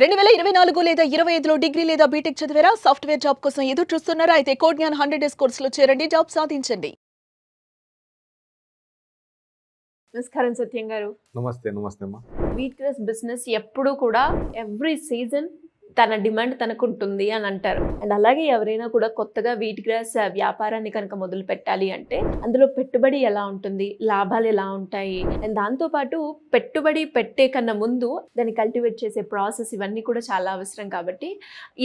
2024 లేదా 25లో డిగ్రీ లేదా బీటెక్ చదివారా? సాఫ్ట్‌వేర్ జాబ్ కోసం ఎదురు చూస్తున్నారా? అయితే కోడ్ జ్ఞాన్ 100 డేస్ కోర్సులో చేరండి. జాబ్ సాధించండి. నమస్కారం సత్యం గారు. నమస్తే. నమస్తే అమ్మా. వీట్ గ్రాస్ బిజినెస్ ఎప్పుడూ కూడా ఎవ్రీ సీజన్ తన డిమాండ్ తనకుంటుంది అని అంటారు. అండ్ అలాగే ఎవరైనా కూడా కొత్తగా వీట్ గ్రాస్ వ్యాపారాన్ని కనుక మొదలు పెట్టాలి అంటే అందులో పెట్టుబడి ఎలా ఉంటుంది, లాభాలు ఎలా ఉంటాయి, అండ్ దాంతోపాటు పెట్టుబడి పెట్టే కన్నా ముందు దాన్ని కల్టివేట్ చేసే ప్రాసెస్ ఇవన్నీ కూడా చాలా అవసరం. కాబట్టి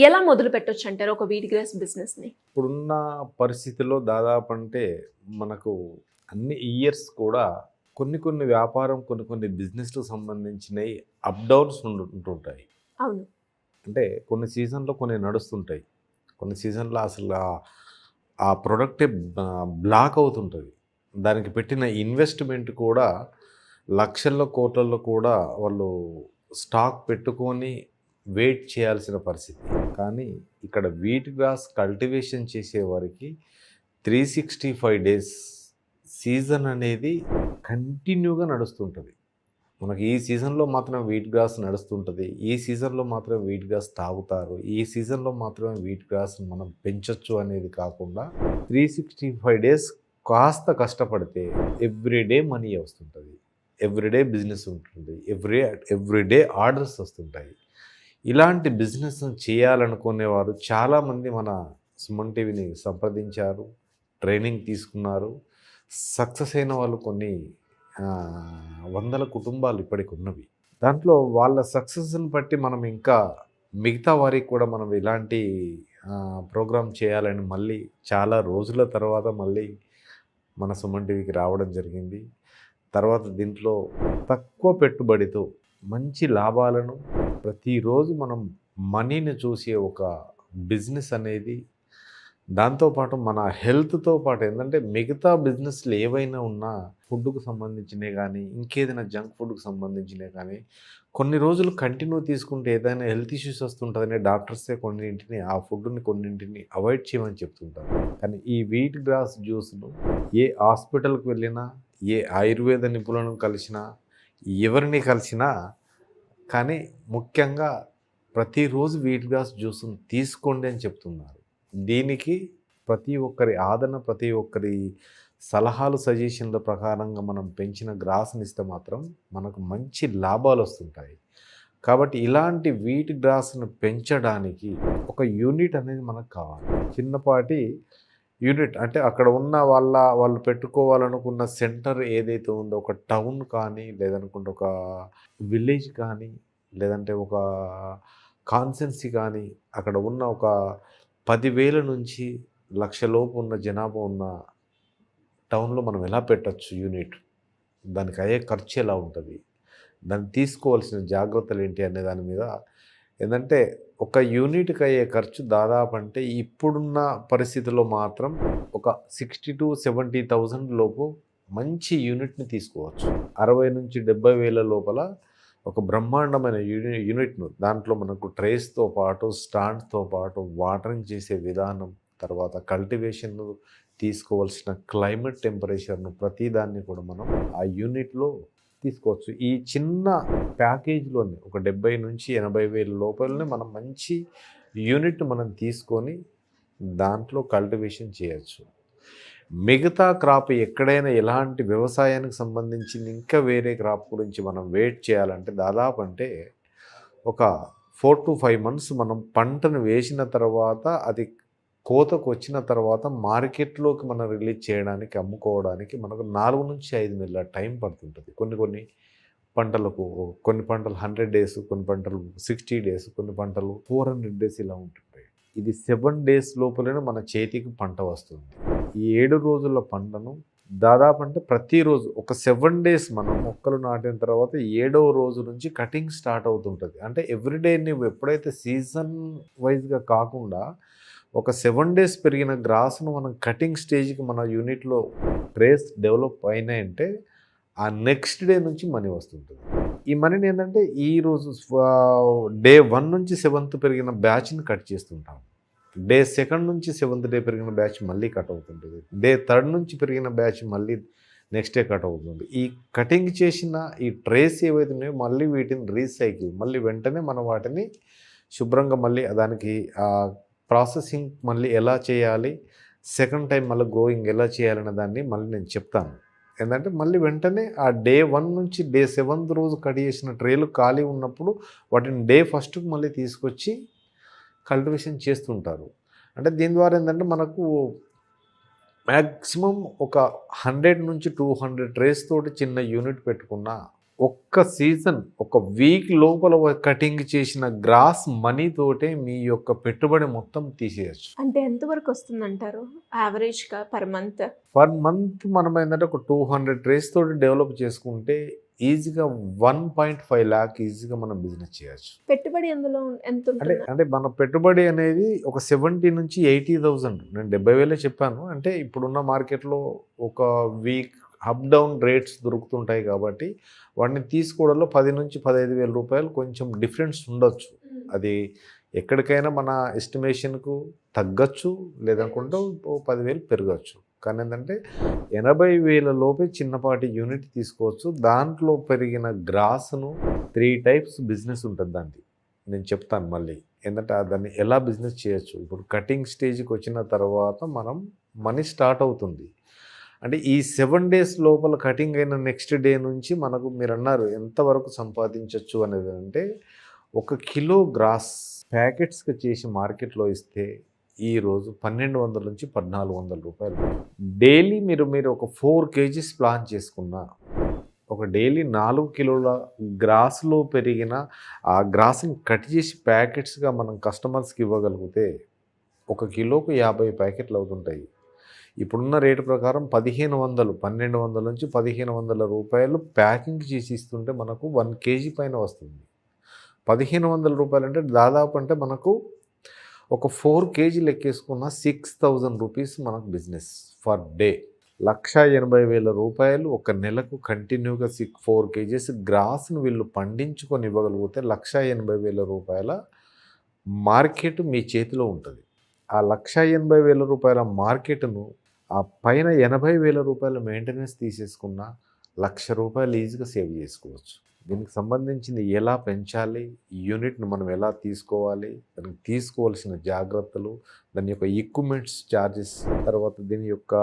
ఎలా మొదలు పెట్టొచ్చు అంటారు ఒక వీట్ గ్రాస్ బిజినెస్ని? ఇప్పుడున్న పరిస్థితుల్లో దాదాపు అంటే మనకు అన్ని ఇయర్స్ కూడా కొన్ని వ్యాపారం కొన్ని బిజినెస్లకు సంబంధించినవి అప్ డౌన్స్ ఉంటుంటాయి. అవును. అంటే కొన్ని సీజన్లో కొన్ని నడుస్తుంటాయి, కొన్ని సీజన్లో అసలు ఆ ప్రోడక్టే బ్లాక్ అవుతుంటుంది. దానికి పెట్టిన ఇన్వెస్ట్మెంట్ కూడా లక్షల్లో కోట్లలో కూడా వాళ్ళు స్టాక్ పెట్టుకొని వెయిట్ చేయాల్సిన పరిస్థితి. కానీ ఇక్కడ వీట్ గ్రాస్ కల్టివేషన్ చేసే వారికి 365 డేస్ సీజన్ అనేది కంటిన్యూగా నడుస్తుంటుంది. మనకి ఈ సీజన్లో మాత్రం వీట్ గ్రాస్ నడుస్తుంటుంది, ఈ సీజన్లో మాత్రం వీట్ గ్రాస్ తాగుతారు, ఈ సీజన్లో మాత్రమే వీట్ గ్రాస్ మనం పెంచొచ్చు అనేది కాకుండా 365 డేస్ కాస్త కష్టపడితే ఎవ్రీడే మనీ వస్తుంటుంది, ఎవ్రీడే బిజినెస్ ఉంటుంది, ఎవ్రీడే ఆర్డర్స్ వస్తుంటాయి. ఇలాంటి బిజినెస్ చేయాలనుకునేవారు చాలామంది మన సుమన్ టీవీని సంప్రదించారు, ట్రైనింగ్ తీసుకున్నారు. సక్సెస్ అయిన వాళ్ళు కొన్ని వందల కుటుంబాలు ఇప్పటికి ఉన్నవి. దాంట్లో వాళ్ళ సక్సెస్ని బట్టి మనం ఇంకా మిగతా వారికి కూడా మనం ఇలాంటి ప్రోగ్రామ్ చేయాలని మళ్ళీ చాలా రోజుల తర్వాత మళ్ళీ మన సుమన్ టీవీకి రావడం జరిగింది. తర్వాత దీంట్లో తక్కువ పెట్టుబడితో మంచి లాభాలను, ప్రతిరోజు మనం మనీని చూసే ఒక బిజినెస్ అనేది, దాంతోపాటు మన హెల్త్తో పాటు ఏంటంటే మిగతా బిజినెస్లు ఏవైనా ఉన్నా ఫుడ్కు సంబంధించినవి కానీ ఇంకేదైనా జంక్ ఫుడ్కి సంబంధించినవి కానీ కొన్ని రోజులు కంటిన్యూ తీసుకుంటే ఏదైనా హెల్త్ ఇష్యూస్ వస్తుంటుందని డాక్టర్సే కొన్నింటిని ఆ ఫుడ్ని కొన్నింటిని అవాయిడ్ చేయమని చెప్తుంటారు. కానీ ఈ వీట్ గ్రాస్ జ్యూస్ను ఏ హాస్పిటల్కి వెళ్ళినా, ఏ ఆయుర్వేద నిపుణులను కలిసినా, ఎవరిని కలిసినా కానీ ముఖ్యంగా ప్రతిరోజు వీట్ గ్రాస్ జ్యూస్ను తీసుకోండి అని చెప్తున్నారు. దీనికి ప్రతి ఒక్కరి ఆదరణ, ప్రతి ఒక్కరి సలహాలు, సజెషన్ల ప్రకారంగా మనం పెంచిన గ్రాస్ని ఇస్తే మాత్రం మనకు మంచి లాభాలు వస్తుంటాయి. కాబట్టి ఇలాంటి వీట్ గ్రాస్ను పెంచడానికి ఒక యూనిట్ అనేది మనకు కావాలి. చిన్నపాటి యూనిట్ అంటే అక్కడ ఉన్న వాళ్ళు పెట్టుకోవాలనుకున్న సెంటర్ ఏదైతే ఉందో, ఒక టౌన్ కానీ లేదనుకుంటే ఒక విలేజ్ కానీ లేదంటే ఒక కాన్సెన్సీ కానీ, అక్కడ ఉన్న ఒక 10,000 నుంచి 1,00,000 లోపు ఉన్న జనాభా ఉన్న టౌన్లో మనం ఎలా పెట్టచ్చు యూనిట్, దానికి అయ్యే ఖర్చు ఎలా ఉంటుంది, దాన్ని తీసుకోవాల్సిన జాగ్రత్తలు ఏంటి అనే దాని మీద ఏంటంటే ఒక యూనిట్కి అయ్యే ఖర్చు దాదాపు అంటే ఇప్పుడున్న పరిస్థితుల్లో మాత్రం ఒక 60,000 to 70,000 లోపు మంచి యూనిట్ని తీసుకోవచ్చు. 60,000 నుంచి 70,000 లోపల ఒక బ్రహ్మాండమైన యూనిట్ను, దాంట్లో మనకు ట్రేస్తో పాటు స్టాండ్తో పాటు వాటరింగ్ చేసే విధానం, తర్వాత కల్టివేషన్ తీసుకోవాల్సిన క్లైమేట్ టెంపరేచర్ను ప్రతిదాన్ని కూడా మనం ఆ యూనిట్లో తీసుకోవచ్చు. ఈ చిన్న ప్యాకేజ్లోనే ఒక 70,000 నుంచి 80,000 లోపలనే మనం మంచి యూనిట్ మనం తీసుకొని దాంట్లో కల్టివేషన్ చేయొచ్చు. మిగతా క్రాప్ ఎక్కడైనా ఎలాంటి వ్యవసాయానికి సంబంధించింది ఇంకా వేరే క్రాప్ గురించి మనం వెయిట్ చేయాలంటే దాదాపు అంటే ఒక 4 to 5 months మనం పంటను వేసిన తర్వాత అది కోతకు వచ్చిన తర్వాత మార్కెట్లోకి మనం రిలీజ్ చేయడానికి, అమ్ముకోవడానికి మనకు 4 నుంచి 5 నెలల టైం పడుతుంటుంది. కొన్ని పంటలకు, కొన్ని పంటలు 100 days, కొన్ని పంటలు 60 days, కొన్ని పంటలు 400 days ఇలా ఉంటుంటాయి. ఇది 7 days లోపలనే మన చేతికి పంట వస్తుంది. ఈ 7 రోజుల పంటను దాదాపు అంటే ప్రతిరోజు ఒక 7 days మనం మొక్కలు నాటిన తర్వాత 7వ రోజు నుంచి కటింగ్ స్టార్ట్ అవుతుంటుంది. అంటే ఎవ్రీడే నువ్వు ఎప్పుడైతే సీజన్ వైజ్గా కాకుండా ఒక 7 days పెరిగిన గ్రాస్ను మనం కటింగ్ స్టేజ్కి మన యూనిట్లో ట్రేస్ డెవలప్ అయినాయంటే ఆ నెక్స్ట్ డే నుంచి మనీ వస్తుంటుంది. ఈ మనీని ఏంటంటే ఈరోజు డే 1 నుంచి 7th పెరిగిన బ్యాచ్ని కట్ చేస్తుంటాం, డే 2nd నుంచి 7th డే పెరిగిన బ్యాచ్ మళ్ళీ కట్ అవుతుంటుంది, డే 3rd నుంచి పెరిగిన బ్యాచ్ మళ్ళీ నెక్స్ట్ డే కట్ అవుతుంది. ఈ కటింగ్ చేసిన ఈ ట్రేస్ ఏవైతే ఉన్నాయో మళ్ళీ వీటిని రీసైకిల్ మళ్ళీ వెంటనే మనం వాటిని శుభ్రంగా మళ్ళీ దానికి ప్రాసెసింగ్ మళ్ళీ ఎలా చేయాలి, సెకండ్ టైం మళ్ళీ గ్రోయింగ్ ఎలా చేయాలనే దాన్ని మళ్ళీ నేను చెప్తాను. ఏంటంటే మళ్ళీ వెంటనే ఆ డే 1 నుంచి డే 7th రోజు కట్ చేసిన ట్రేలు ఖాళీ ఉన్నప్పుడు వాటిని డే 1st మళ్ళీ తీసుకొచ్చి కల్టివేషన్ చేస్తుంటారు. అంటే దీని ద్వారా ఏంటంటే మనకు మ్యాక్సిమం ఒక 100 నుంచి 200 ట్రేస్ తోటి చిన్న యూనిట్ పెట్టుకున్న ఒక్క సీజన్ ఒక వీక్ లోపల కటింగ్ చేసిన గ్రాస్ మనీ తోటే మీ యొక్క పెట్టుబడి మొత్తం తీసేయచ్చు. అంటే ఎంతవరకు వస్తుందంటారు యావరేజ్గా పర్ మంత్? పర్ మంత్ మనం ఏంటంటే ఒక 200 ట్రేస్ తోటి డెవలప్ చేసుకుంటే ఈజీగా 1.5 lakh ఈజీగా మనం బిజినెస్ చేయొచ్చు. పెట్టుబడి అందులో ఎంత ఉంటుంది? అంటే మన పెట్టుబడి అనేది ఒక 70 నుంచి 80,000. నేను 70,000 చెప్పాను. అంటే ఇప్పుడున్న మార్కెట్లో ఒక వీక్ అప్ డౌన్ రేట్స్ దొరుకుతుంటాయి కాబట్టి వాటిని తీసుకోవడంలో 10 నుంచి 15,000 రూపాయలు కొంచెం డిఫరెన్స్ ఉండొచ్చు. అది ఎక్కడికైనా మన ఎస్టిమేషన్కు తగ్గచ్చు, లేదనుకుంటే 10,000 పెరగచ్చు. కానీ ఏంటంటే 80,000 లోపే చిన్నపాటి యూనిట్ తీసుకోవచ్చు. దాంట్లో పెరిగిన గ్రాస్ను 3 టైప్స్ బిజినెస్ ఉంటుంది. దానికి నేను చెప్తాను మళ్ళీ. ఏంటంటే దాన్ని ఎలా బిజినెస్ చేయొచ్చు. ఇప్పుడు కటింగ్ స్టేజ్కి వచ్చిన తర్వాత మనం మనీ స్టార్ట్ అవుతుంది. అంటే ఈ 7 days లోపల కటింగ్ అయిన నెక్స్ట్ డే నుంచి మనకు మీరు అన్నారు ఎంతవరకు సంపాదించవచ్చు అనేది. అంటే 1 కిలో గ్రాస్ ప్యాకెట్స్కి చేసి మార్కెట్లో ఇస్తే ఈరోజు 1,200 నుంచి 1,400 రూపాయలు. డైలీ మీరు ఒక 4 kgs ప్లాన్ చేసుకున్నా ఒక డైలీ 4 కిలోల గ్రాస్లో పెరిగిన ఆ గ్రాస్ని కట్ చేసి ప్యాకెట్స్గా మనం కస్టమర్స్కి ఇవ్వగలిగితే 1 కిలోకు 50 ప్యాకెట్లు అవుతుంటాయి. ఇప్పుడున్న రేటు ప్రకారం 1,500 నుంచి 1,500 రూపాయలు ప్యాకింగ్ చేసి ఇస్తుంటే మనకు 1 kg పైన వస్తుంది. 1,500 రూపాయలు అంటే దాదాపు అంటే మనకు ఒక 4 kg లెక్కేసుకున్న 6,000 రూపీస్ మనకు బిజినెస్ ఫర్ డే. 1,80,000 రూపాయలు ఒక నెలకు కంటిన్యూగా 4 kgs గ్రాస్ను వీళ్ళు పండించుకొని ఇవ్వగలిగితే 1,80,000 రూపాయల మార్కెట్ మీ చేతిలో ఉంటుంది. ఆ 1,80,000 రూపాయల మార్కెట్ను ఆ పైన 80,000 రూపాయల మెయింటెనెన్స్ తీసేసుకున్న 1,00,000 రూపాయలు ఈజీగా సేవ్ చేసుకోవచ్చు. దీనికి సంబంధించింది ఎలా పెంచాలి, యూనిట్ను మనం ఎలా తీసుకోవాలి, దానికి తీసుకోవాల్సిన జాగ్రత్తలు, దాని యొక్క ఎక్విప్మెంట్స్ ఛార్జెస్, తర్వాత దీని యొక్క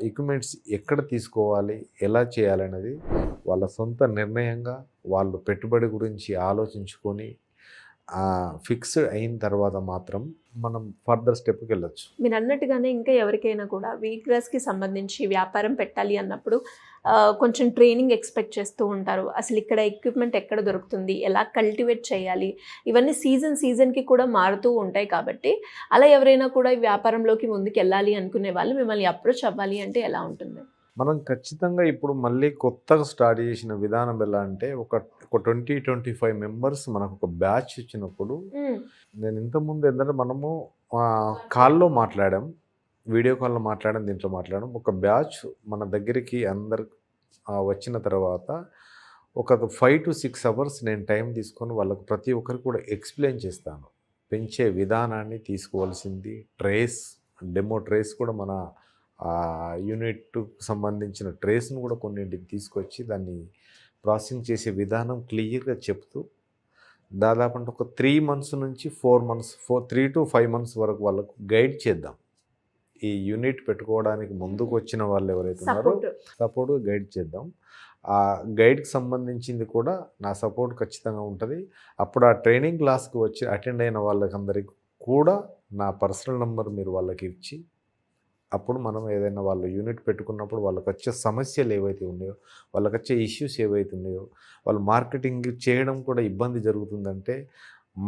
ఎక్విప్మెంట్స్ ఎక్కడ తీసుకోవాలి, ఎలా చేయాలి అనేది వాళ్ళ సొంత నిర్ణయంగా వాళ్ళు పెట్టుబడి గురించి ఆలోచించుకొని ఫిక్స్డ్ అయిన తర్వాత మాత్రం మనం ఫర్దర్ స్టెప్కి వెళ్ళొచ్చు. మీరు అన్నట్టుగానే ఇంకా ఎవరికైనా కూడా వీట్ గ్రాస్కి సంబంధించి వ్యాపారం పెట్టాలి అన్నప్పుడు కొంచెం ట్రైనింగ్ ఎక్స్పెక్ట్ చేస్తూ ఉంటారు. అసలు ఇక్కడ ఎక్విప్మెంట్ ఎక్కడ దొరుకుతుంది, ఎలా కల్టివేట్ చేయాలి, ఇవన్నీ సీజన్కి కూడా మారుతూ ఉంటాయి. కాబట్టి అలా ఎవరైనా కూడా ఈ వ్యాపారంలోకి ముందుకు వెళ్ళాలి అనుకునే వాళ్ళు మిమ్మల్ని అప్రోచ్ అవ్వాలి అంటే ఎలా ఉంటుంది? మనం ఖచ్చితంగా ఇప్పుడు మళ్ళీ కొత్తగా స్టార్ట్ చేసిన విధానం ఎలా అంటే ఒక 20-25 మెంబర్స్ మనకు ఒక బ్యాచ్ ఇచ్చినప్పుడు, నేను ఇంతకుముందు ఏంటంటే మనము కాల్లో మాట్లాడాం, వీడియో కాల్లో మాట్లాడాం, దీంట్లో మాట్లాడాం. ఒక బ్యాచ్ మన దగ్గరికి అందరు వచ్చిన తర్వాత ఒక 5 to 6 hours నేను టైం తీసుకొని వాళ్ళకు ప్రతి ఒక్కరికి కూడా ఎక్స్ప్లెయిన్ చేస్తాను. పెంచే విధానాన్ని తీసుకోవాల్సింది, ట్రేస్, డెమో ట్రేస్ కూడా మన యూనిట్కు సంబంధించిన ట్రేస్ను కూడా కొన్నింటికి తీసుకొచ్చి దాన్ని ప్రాసెసింగ్ చేసే విధానం క్లియర్గా చెప్తూ దాదాపు అంటే ఒక 3 months నుంచి 4 months 3 to 5 months వరకు వాళ్ళకు గైడ్ చేద్దాం. ఈ యూనిట్ పెట్టుకోవడానికి ముందుకు వచ్చిన వాళ్ళు ఎవరైతే ఉన్నారో సపోర్ట్ గైడ్ చేద్దాం. ఆ గైడ్కి సంబంధించింది కూడా నా సపోర్ట్ ఖచ్చితంగా ఉంటుంది. అప్పుడు ఆ ట్రైనింగ్ క్లాస్కి వచ్చి అటెండ్ అయిన వాళ్ళకందరికీ కూడా నా పర్సనల్ నెంబర్ మీరు వాళ్ళకి ఇచ్చి, అప్పుడు మనం ఏదైనా వాళ్ళు యూనిట్ పెట్టుకున్నప్పుడు వాళ్ళకి వచ్చే సమస్యలు ఏవైతే ఉన్నాయో, వాళ్ళకి వచ్చే ఇష్యూస్ ఏవైతే ఉన్నాయో, వాళ్ళు మార్కెటింగ్ చేయడం కూడా ఇబ్బంది జరుగుతుందంటే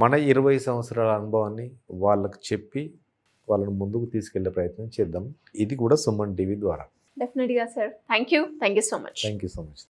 మన 20 సంవత్సరాల అనుభవాన్ని వాళ్ళకి చెప్పి వాళ్ళని ముందుకు తీసుకెళ్లే ప్రయత్నం చేద్దాం. ఇది కూడా సుమన్ టీవీ ద్వారా. డెఫినెట్గా sir. Thank you so much. Thank you so much.